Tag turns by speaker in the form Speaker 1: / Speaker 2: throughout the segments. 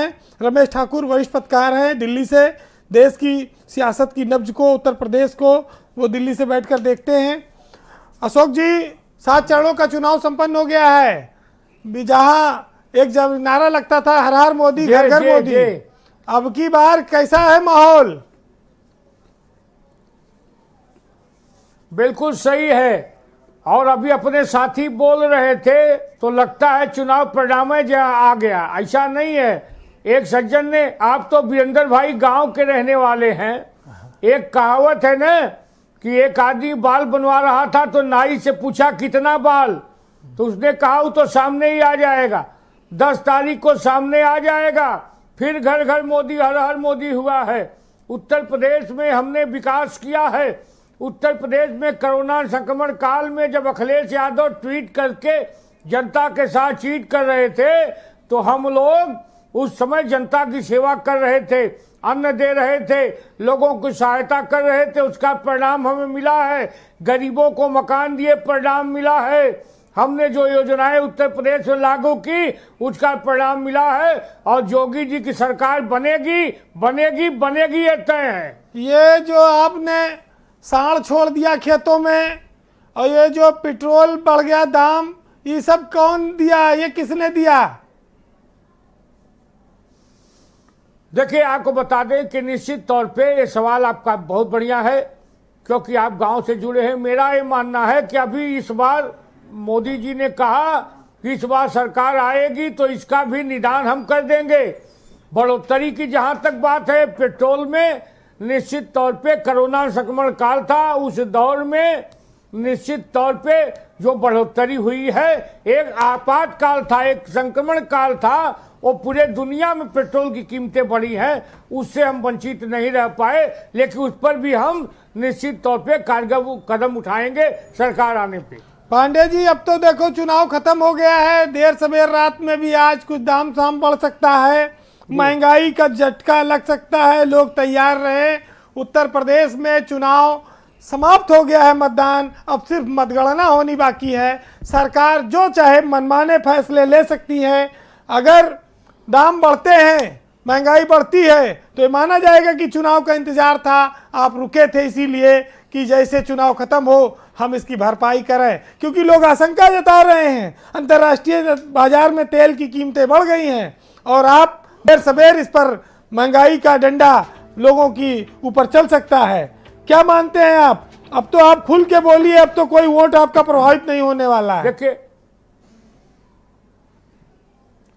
Speaker 1: हैं रमेश ठाकुर, वरिष्ठ पत्रकार हैं दिल्ली से। देश की सियासत की नब्ज को, उत्तर प्रदेश को वो दिल्ली से बैठकर देखते हैं। अशोक जी, 7 चरणों का चुनाव संपन्न हो गया है। जहां एक जब नारा लगता था हर हर मोदी घर घर मोदी, अब की बार कैसा है माहौल?
Speaker 2: बिल्कुल सही है। और अभी अपने साथी बोल रहे थे तो लगता है चुनाव परिणाम आ गया। ऐसा नहीं है। एक सज्जन ने, आप तो वीरेंद्र भाई गांव के रहने वाले हैं, एक कहावत है ना कि एक आदमी बाल बनवा रहा था तो नाई से पूछा कितना बाल, तो उसने कहा वो तो सामने ही आ जाएगा, 10 तारीख को सामने आ जाएगा। फिर घर घर मोदी, हर हर मोदी हुआ है। उत्तर प्रदेश में हमने विकास किया है। उत्तर प्रदेश में कोरोना संक्रमण काल में जब अखिलेश यादव ट्वीट करके जनता के साथ चीट कर रहे थे तो हम लोग उस समय जनता की सेवा कर रहे थे, अन्न दे रहे थे, लोगों की सहायता कर रहे थे। उसका परिणाम हमें मिला है। गरीबों को मकान दिए, परिणाम मिला है। हमने जो योजनाएं उत्तर प्रदेश में लागू की उसका परिणाम मिला है। और योगी जी की सरकार बनेगी बनेगी बनेगी, ये तय है।
Speaker 1: ये जो आपने साढ़ छोड़ दिया खेतों में और ये जो पेट्रोल बढ़ गया दाम, ये सब कौन दिया? ये किसने दिया?
Speaker 2: देखिए, आपको बता दें कि निश्चित तौर पे ये सवाल आपका बहुत बढ़िया है, क्योंकि आप गांव से जुड़े हैं। मेरा ये मानना है कि अभी इस बार मोदी जी ने कहा कि इस बार सरकार आएगी तो इसका भी निदान हम कर देंगे। बढ़ोतरी की जहां तक बात है पेट्रोल में, निश्चित तौर पे कोरोना संक्रमण काल था, उस दौर में निश्चित तौर पे जो बढ़ोतरी हुई है, एक आपातकाल था, एक संक्रमण काल था, वो पूरे दुनिया में पेट्रोल की कीमतें बढ़ी हैं, उससे हम वंचित नहीं रह पाए। लेकिन उस पर भी हम निश्चित तौर पे कारगर कदम उठाएंगे सरकार आने पे।
Speaker 1: पांडे जी, अब तो देखो चुनाव खत्म हो गया है, देर सवेर रात में भी आज कुछ दाम साम बढ़ सकता है, महंगाई का झटका लग सकता है, लोग तैयार रहे। उत्तर प्रदेश में चुनाव समाप्त हो गया है, मतदान, अब सिर्फ मतगणना होनी बाकी है। सरकार जो चाहे मनमाने फैसले ले सकती है। अगर दाम बढ़ते हैं, महंगाई बढ़ती है, तो ये माना जाएगा कि चुनाव का इंतजार था, आप रुके थे इसीलिए कि जैसे चुनाव खत्म हो हम इसकी भरपाई करें। क्योंकि लोग आशंका जता रहे हैं, अंतर्राष्ट्रीय बाजार में तेल की कीमतें बढ़ गई हैं और आप देर सवेर इस पर महंगाई का डंडा लोगों की ऊपर चल सकता है। क्या मानते हैं आप? अब तो आप खुल के बोलिए, अब तो कोई वोट आपका प्रभावित नहीं होने वाला है।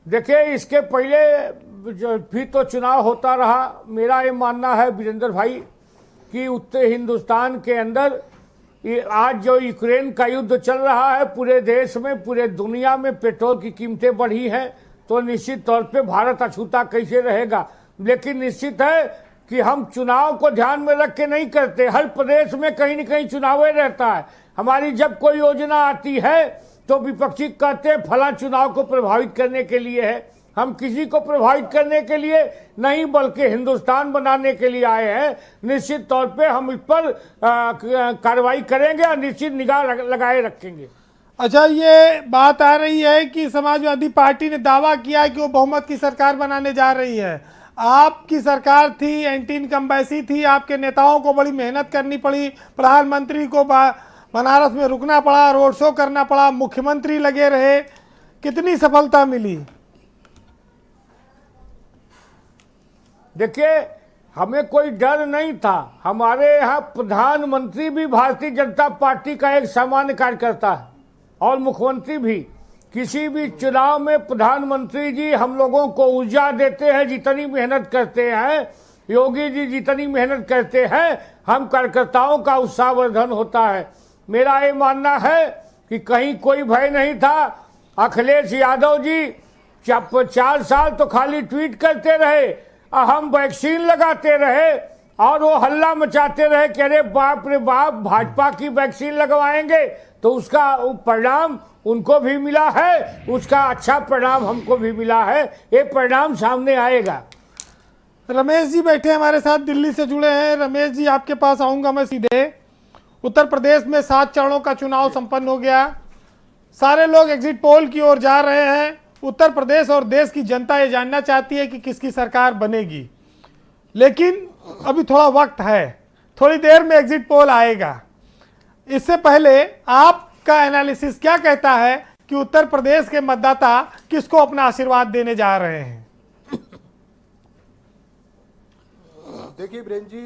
Speaker 2: देखिए, इसके पहले जो भी तो चुनाव होता रहा। मेरा ये मानना है वीरेंद्र भाई कि उत्तर हिंदुस्तान के अंदर आज जो यूक्रेन का युद्ध चल रहा है, पूरे देश में, पूरे दुनिया में पेट्रोल की कीमतें बढ़ी हैं, तो निश्चित तौर पे भारत अछूता कैसे रहेगा। लेकिन निश्चित है कि हम चुनाव को ध्यान में रख के नहीं करते। हर प्रदेश में कहीं न कहीं चुनाव रहता है। हमारी जब कोई योजना आती है तो विपक्षी कहते हैं फला चुनाव को प्रभावित करने के लिए है। हम किसी को प्रभावित करने के लिए नहीं, बल्कि हिंदुस्तान बनाने के लिए आए हैं। निश्चित तौर पे हम इस पर कार्रवाई करेंगे और निश्चित निगाह लगाए रखेंगे।
Speaker 1: अच्छा, ये बात आ रही है कि समाजवादी पार्टी ने दावा किया कि वो बहुमत की सरकार बनाने जा रही है। आपकी सरकार थी, एंटी इनकम्बेंसी थी, आपके नेताओं को बड़ी मेहनत करनी पड़ी, प्रधानमंत्री को बनारस में रुकना पड़ा, रोड शो करना पड़ा, मुख्यमंत्री लगे रहे, कितनी सफलता मिली?
Speaker 2: देखिए, हमें कोई डर नहीं था। हमारे यहाँ प्रधानमंत्री भी भारतीय जनता पार्टी का एक सामान्य कार्यकर्ता है और मुख्यमंत्री भी। किसी भी चुनाव में प्रधानमंत्री जी हम लोगों को ऊर्जा देते हैं, जितनी मेहनत करते हैं, योगी जी जितनी मेहनत करते हैं, हम कार्यकर्ताओं का उत्साहवर्धन होता है। मेरा ये मानना है कि कहीं कोई भय नहीं था। अखिलेश यादव जी 4 साल तो खाली ट्वीट करते रहे, हम वैक्सीन लगाते रहे और वो हल्ला मचाते रहे कि अरे बाप रे बाप, भाजपा की वैक्सीन लगवाएंगे। तो उसका परिणाम उनको भी मिला है, उसका अच्छा परिणाम हमको भी मिला है। ये परिणाम सामने आएगा।
Speaker 1: रमेश जी बैठे हमारे साथ, दिल्ली से जुड़े हैं। रमेश जी, आपके पास आऊंगा मैं सीधे। उत्तर प्रदेश में 7 चरणों का चुनाव संपन्न हो गया। सारे लोग एग्जिट पोल की ओर जा रहे हैं। उत्तर प्रदेश और देश की जनता ये जानना चाहती है कि किसकी सरकार बनेगी। लेकिन अभी थोड़ा वक्त है, थोड़ी देर में एग्जिट पोल आएगा। इससे पहले आपका एनालिसिस क्या कहता है कि उत्तर प्रदेश के मतदाता किसको अपना आशीर्वाद देने जा रहे हैं?
Speaker 3: देखिए बीरेन जी,